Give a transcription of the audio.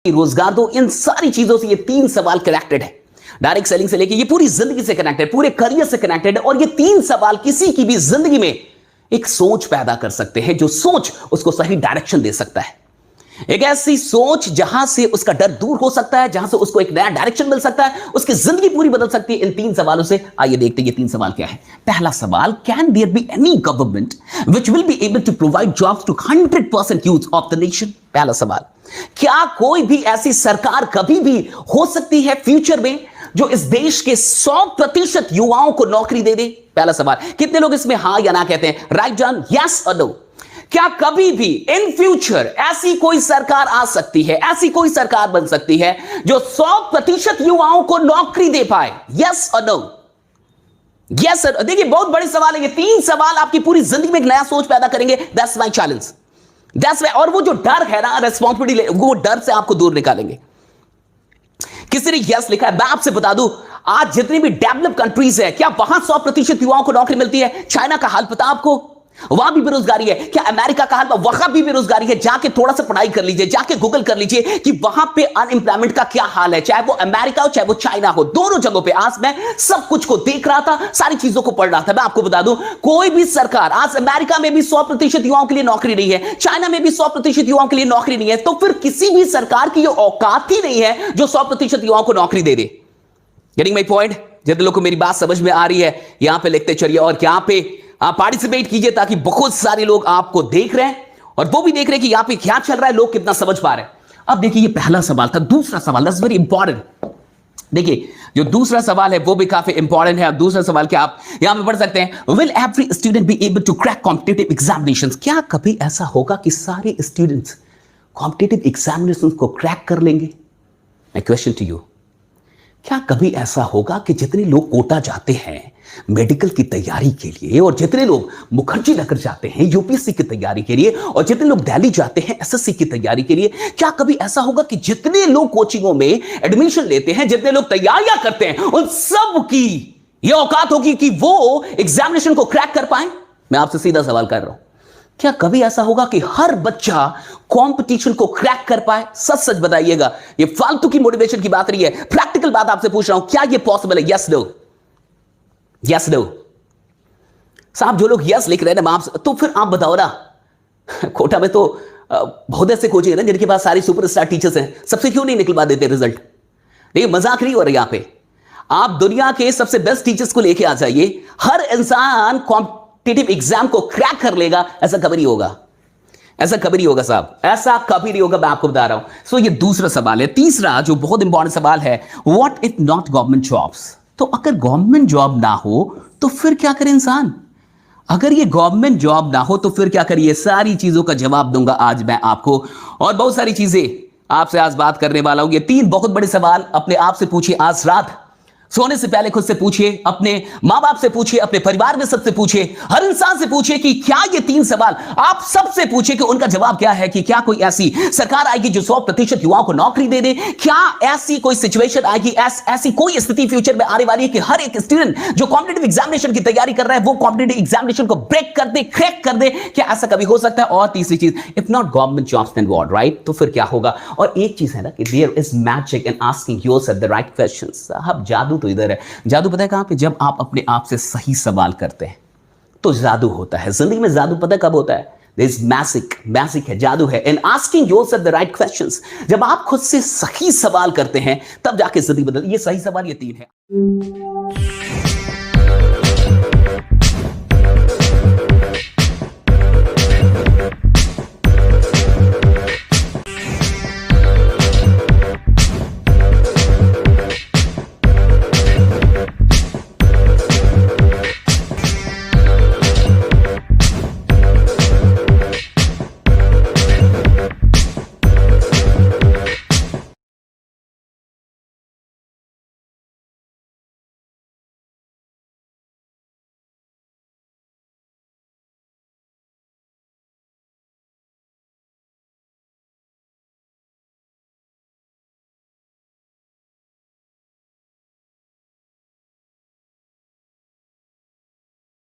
रोजगार दो, इन सारी चीजों से ये तीन सवाल कनेक्टेड है। डायरेक्ट सेलिंग से लेके ये पूरी जिंदगी से कनेक्टेड, पूरे करियर से कनेक्टेड है। और ये तीन सवाल किसी की भी जिंदगी में एक सोच पैदा कर सकते हैं, जो सोच उसको सही डायरेक्शन दे सकता है। एक ऐसी सोच जहां से उसका डर दूर हो सकता है, जहां से उसको एक नया डायरेक्शन मिल सकता है, उसकी जिंदगी पूरी बदल सकती है। इन तीन सवालों से आइए देखते हैं ये तीन सवाल क्या है। पहला सवाल, can there be any government which will be able to provide jobs to 100% youth of the nation? पहला सवाल, क्या कोई भी ऐसी सरकार कभी भी हो सकती है फ्यूचर में जो इस देश के 100% युवाओं को नौकरी दे दे? पहला सवाल। कितने लोग इसमें हां या ना कहते हैं? राइट डाउन यस और नो। क्या कभी भी इन फ्यूचर ऐसी कोई सरकार आ सकती है, ऐसी कोई सरकार बन सकती है जो 100% युवाओं को नौकरी दे पाए? यस और नो? Yes sir. देखिए बहुत बड़े सवाल है ये। तीन सवाल आपकी पूरी जिंदगी में एक नया सोच पैदा करेंगे। That's my challenge, that's my. और वो जो डर है ना, रिस्पॉन्सिबिलिटी, वो डर से आपको दूर निकालेंगे। किसी ने यस लिखा है। मैं आपसे बता दूं, आज जितनी भी डेवलप कंट्रीज है, क्या वहां 100% युवाओं को नौकरी मिलती है? चाइना का हाल पता आपको, वहां भी बेरोजगारी है। क्या अमेरिका का हाल, वहां भी बेरोजगारी है? जाके थोड़ा सा पढ़ाई कर लीजिए, जाके गूगल कर लीजिए कि वहां पे अनएम्प्लॉयमेंट का क्या हाल है, चाहे वो अमेरिका हो चाहे वो चाइना हो, दोनों जगहों पे। आज मैं सब कुछ को देख रहा था, सारी चीजों को पढ़ रहा था। मैं आपको बता दूं, कोई भी सरकार, आज अमेरिका में भी 100% युवाओं के लिए नौकरी नहीं है, चाइना में भी 100% युवाओं के लिए नौकरी नहीं है, तो फिर किसी भी सरकार की यह औकात ही नहीं है जो 100% युवाओं को नौकरी दे दे। Getting my point? जितने लोगों को मेरी बात समझ में आ रही है यहां पे लिखते चलिए और यहां पे आप पार्टिसिपेट कीजिए, ताकि बहुत सारे लोग आपको देख रहे हैं और वो भी देख रहे हैं कि यहां पे क्या चल रहा है, लोग कितना समझ पा रहे हैं। अब देखिए, ये पहला सवाल था। दूसरा सवाल, दैट्स वेरी इंपॉर्टेंट। देखिए जो दूसरा सवाल है वो भी काफी इंपॉर्टेंट है। अब दूसरा सवाल क्या आप यहां पे पढ़ सकते हैं, will every student be able to crack competitive examinations? क्या कभी ऐसा होगा कि सारे स्टूडेंट्स कॉम्पिटिटिव एग्जामिनेशंस को क्रैक कर लेंगे? माय क्वेश्चन टू यू, क्या कभी ऐसा होगा कि जितने लोग कोटा जाते हैं मेडिकल की तैयारी के लिए, और जितने लोग मुखर्जी नगर जाते हैं यूपीएससी की तैयारी के लिए, और जितने लोग दिल्ली जाते हैं एसएससी की तैयारी के लिए, क्या कभी ऐसा होगा कि जितने लोग कोचिंगों में एडमिशन लेते हैं, जितने लोग तैयारियां करते हैं, उन सब की यह औकात होगी कि वो एग्जामिनेशन को क्रैक कर पाए? मैं आपसे सीधा सवाल कर रहा हूं, क्या कभी ऐसा होगा कि हर बच्चा कंपटीशन को क्रैक कर पाए? सच सच बताइएगा। ये फालतू की मोटिवेशन की बात नहीं है, प्रैक्टिकल बात आपसे पूछ रहा हूं, क्या ये पॉसिबल है? Yes no? Yes no? साहब जो लोग यस लिख रहे हैं ना, तो फिर आप बताओ ना, कोटा में तो बहुत ऐसे कोचिंग है ना जिनके पास सारी सुपरस्टार टीचर्स हैं, सबसे क्यों नहीं निकलवा देते रिजल्ट? देखिए मजाक नहीं हो रहा यहां पे। आप दुनिया के सबसे बेस्ट टीचर्स को लेके आ जाइए, हर इंसान कॉम्पिटिटिव एग्जाम को क्रैक कर लेगा, ऐसा कभी नहीं होगा। ऐसा कभी नहीं होगा साहब, ऐसा कभी नहीं होगा, मैं आपको बता रहा हूं। सो ये दूसरा सवाल है। तीसरा जो बहुत इंपॉर्टेंट सवाल है, what if not government jobs? तो अगर गवर्नमेंट जॉब ना हो तो फिर क्या करे इंसान? अगर ये गवर्नमेंट जॉब ना हो तो फिर क्या करिए? सारी चीजों का जवाब दूंगा आज मैं आपको, और बहुत सारी चीजें आपसे आज बात करने वाला हूं। ये तीन बहुत बड़े सवाल अपने आप से पूछिए, आज रात सोने से पहले खुद से पूछिए, अपने मां बाप से पूछिए, अपने परिवार में सबसे पूछिए, हर इंसान से पूछिए कि क्या ये तीन सवाल आप सबसे पूछिए कि उनका जवाब क्या है। कि क्या कोई ऐसी सरकार आएगी जो 100% युवाओं को नौकरी दे दे? क्या ऐसी कोई सिचुएशन आएगी, ऐसी कोई स्थिति फ्यूचर में आने वाली है कि हर एक स्टूडेंट जो कॉम्पिटिटिव एग्जामिनेशन की तैयारी कर रहा है वो कॉम्पिटिटिव एग्जामिनेशन को ब्रेक कर दे, क्रैक कर दे? क्या ऐसा कभी हो सकता है? और तीसरी चीज, if not government jobs then what, right? तो फिर क्या होगा? और एक चीज है ना कि there is magic in asking yourself the right questions. साहब जादू तो इधर है। जादू पता है कहां पे? जब आप अपने आप से सही सवाल करते हैं तो जादू होता है। जिंदगी में जादू पता है कब होता है? There is मैजिक है, जादू है इन asking yourself the right questions. जब आप खुद से सही सवाल करते हैं तब जाके जिंदगी बदलती है। ये सही सवाल ये तीन है।